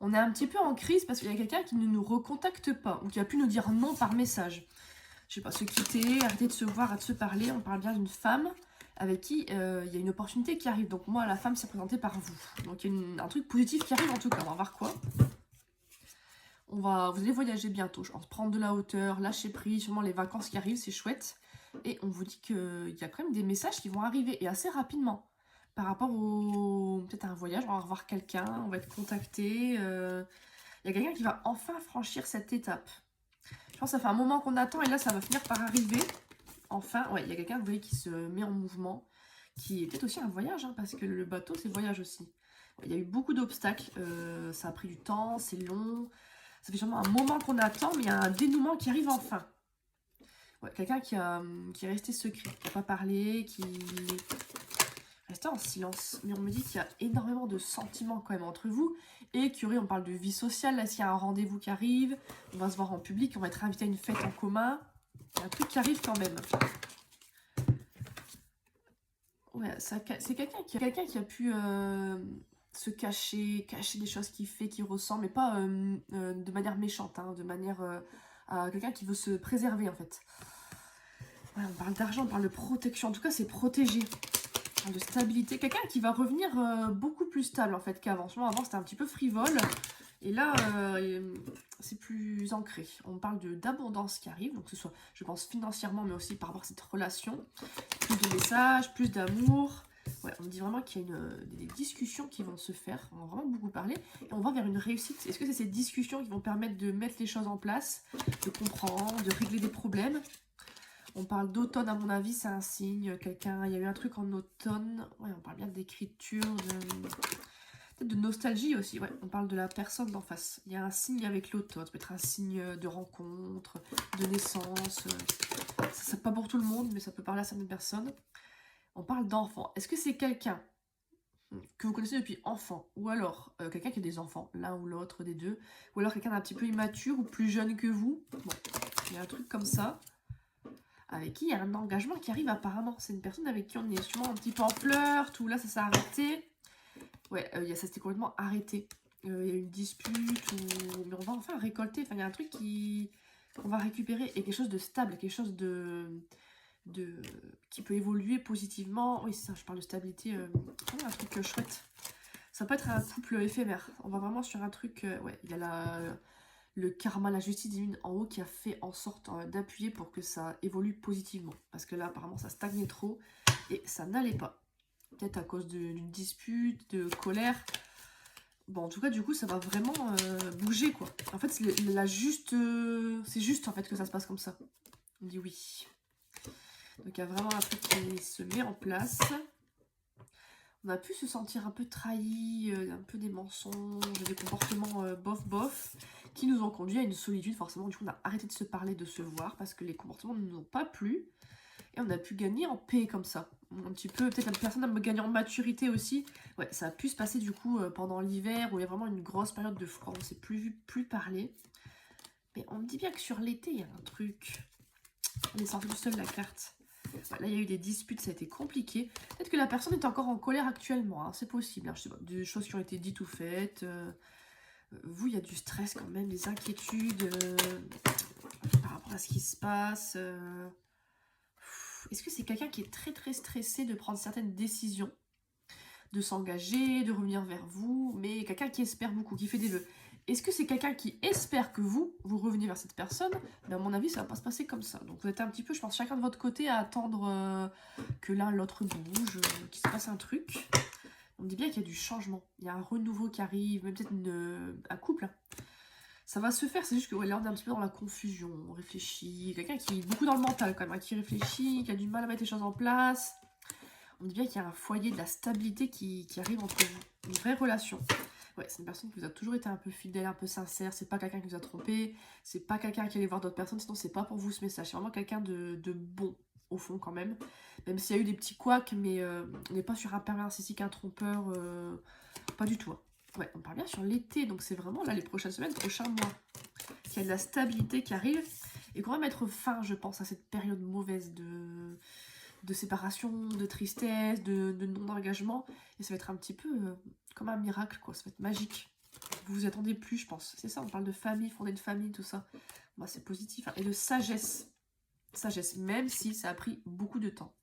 On est un petit peu en crise parce qu'il y a quelqu'un qui ne nous recontacte pas ou qui a pu nous dire non par message. Je sais pas, se quitter, arrêter de se voir, de se parler. On parle bien d'une femme avec qui il y a une opportunité qui arrive. Donc moi, la femme s'est présentée par vous. Donc il y a un truc positif qui arrive en tout cas. On va voir quoi. Vous allez voyager bientôt, je pense. Prendre de la hauteur, lâcher prise, sûrement les vacances qui arrivent, c'est chouette. Et on vous dit qu'il y a quand même des messages qui vont arriver et assez rapidement. Par rapport au peut-être à un voyage, on va revoir quelqu'un, on va être contacté. Il y a quelqu'un qui va enfin franchir cette étape. Je pense que ça fait un moment qu'on attend et là ça va finir par arriver. Enfin, ouais, il y a quelqu'un, vous voyez, qui se met en mouvement, qui est peut-être aussi un voyage, hein, parce que le bateau c'est voyage aussi. Il y a eu beaucoup d'obstacles, ça a pris du temps, c'est long. Ça fait sûrement un moment qu'on attend, mais il y a un dénouement qui arrive enfin. Ouais, quelqu'un qui est resté secret, qui n'a pas parlé, qui restait en silence. Mais on me dit qu'il y a énormément de sentiments quand même entre vous. Et on parle de vie sociale, là s'il y a un rendez-vous qui arrive, on va se voir en public, on va être invité à une fête en commun. Il y a un truc qui arrive quand même. Ouais, c'est quelqu'un qui a pu se cacher des choses qu'il fait, qu'il ressent, mais pas de manière méchante, hein, de manière à quelqu'un qui veut se préserver en fait. Ouais, on parle d'argent, on parle de protection, en tout cas c'est protégé. On parle de stabilité, quelqu'un qui va revenir beaucoup plus stable en fait qu'avant. Avant c'était un petit peu frivole, et là c'est plus ancré. On parle d'abondance qui arrive, donc que ce soit, je pense, financièrement, mais aussi par rapport à cette relation. Plus de messages, plus d'amour. Ouais, on me dit vraiment qu'il y a des discussions qui vont se faire. On va vraiment beaucoup parler. Et on va vers une réussite. Est-ce que c'est ces discussions qui vont permettre de mettre les choses en place, de comprendre, de régler des problèmes? On parle d'automne, à mon avis, c'est un signe. Il y a eu un truc en automne. Ouais, on parle bien d'écriture, peut-être de nostalgie aussi. Ouais, on parle de la personne d'en face. Il y a un signe avec l'automne. Ça peut être un signe de rencontre, de naissance. C'est pas pour tout le monde, mais ça peut parler à certaines personnes. On parle d'enfant. Est-ce que c'est quelqu'un que vous connaissez depuis enfant, ou alors quelqu'un qui a des enfants, l'un ou l'autre des deux, ou alors quelqu'un d'un petit peu immature ou plus jeune que vous? Bon, il y a un truc comme ça, avec qui il y a un engagement qui arrive apparemment. C'est une personne avec qui on est sûrement un petit peu en flirt, ou là ça s'est arrêté. Ouais, ça s'était complètement arrêté. Il y a eu une dispute, mais on va enfin récolter. Enfin, il y a un truc qu'on va récupérer, et quelque chose de stable, quelque chose qui peut évoluer positivement. Oui, c'est ça, je parle de stabilité. Un truc chouette. Ça peut être un couple éphémère. On va vraiment sur un truc... ouais, il y a le karma, la justice divine en haut qui a fait en sorte d'appuyer pour que ça évolue positivement. Parce que là, apparemment, ça stagnait trop et ça n'allait pas. Peut-être à cause d'une dispute, de colère. Bon, en tout cas, du coup, ça va vraiment bouger, quoi. En fait, c'est juste en fait que ça se passe comme ça. On dit oui. Donc il y a vraiment un truc qui se met en place. On a pu se sentir un peu trahi, un peu des mensonges, des comportements bof, qui nous ont conduit à une solitude. Forcément, du coup, on a arrêté de se parler, de se voir, parce que les comportements ne nous ont pas plu. Et on a pu gagner en paix comme ça. Un petit peu, peut-être la personne a gagné en maturité aussi. Ouais, ça a pu se passer du coup pendant l'hiver, où il y a vraiment une grosse période de froid, on ne s'est plus vu, plus parler. Mais on me dit bien que sur l'été, il y a un truc. On est sorti du sol la carte. Là, il y a eu des disputes, ça a été compliqué. Peut-être que la personne est encore en colère actuellement, hein, c'est possible. Hein, je sais pas, des choses qui ont été dites ou faites. Vous, il y a du stress quand même, des inquiétudes par rapport à ce qui se passe. Est-ce que c'est quelqu'un qui est très très stressé de prendre certaines décisions, de s'engager, de revenir vers vous, mais quelqu'un qui espère beaucoup, qui fait des vœux? Est-ce que c'est quelqu'un qui espère que vous reveniez vers cette personne? Mais à mon avis, ça va pas se passer comme ça. Donc vous êtes un petit peu, je pense, chacun de votre côté à attendre que l'un l'autre bouge, qu'il se passe un truc. On me dit bien qu'il y a du changement. Il y a un renouveau qui arrive, même peut-être un couple. Ça va se faire, c'est juste que ouais, là on est un petit peu dans la confusion, on réfléchit. Quelqu'un qui est beaucoup dans le mental quand même, hein, qui réfléchit, qui a du mal à mettre les choses en place. On me dit bien qu'il y a un foyer de la stabilité qui arrive entre vous. Une vraie relation. Ouais, c'est une personne qui vous a toujours été un peu fidèle, un peu sincère. C'est pas quelqu'un qui vous a trompé. C'est pas quelqu'un qui allait voir d'autres personnes. Sinon, c'est pas pour vous ce message. C'est vraiment quelqu'un de bon, au fond, quand même. Même s'il y a eu des petits couacs, mais on n'est pas sur un pervers narcissique, un trompeur. Pas du tout. Hein. Ouais, on parle bien sur l'été. Donc, c'est vraiment là, les prochaines semaines, prochains mois. Qu'il y a de la stabilité qui arrive. Et qu'on va mettre fin, je pense, à cette période mauvaise de séparation, de tristesse, de non-engagement. Et ça va être un petit peu comme un miracle, quoi. Ça va être magique. Vous vous attendez plus, je pense. C'est ça, on parle de famille, fonder une famille, tout ça. Moi, c'est positif. Hein. Et de sagesse. Sagesse, même si ça a pris beaucoup de temps.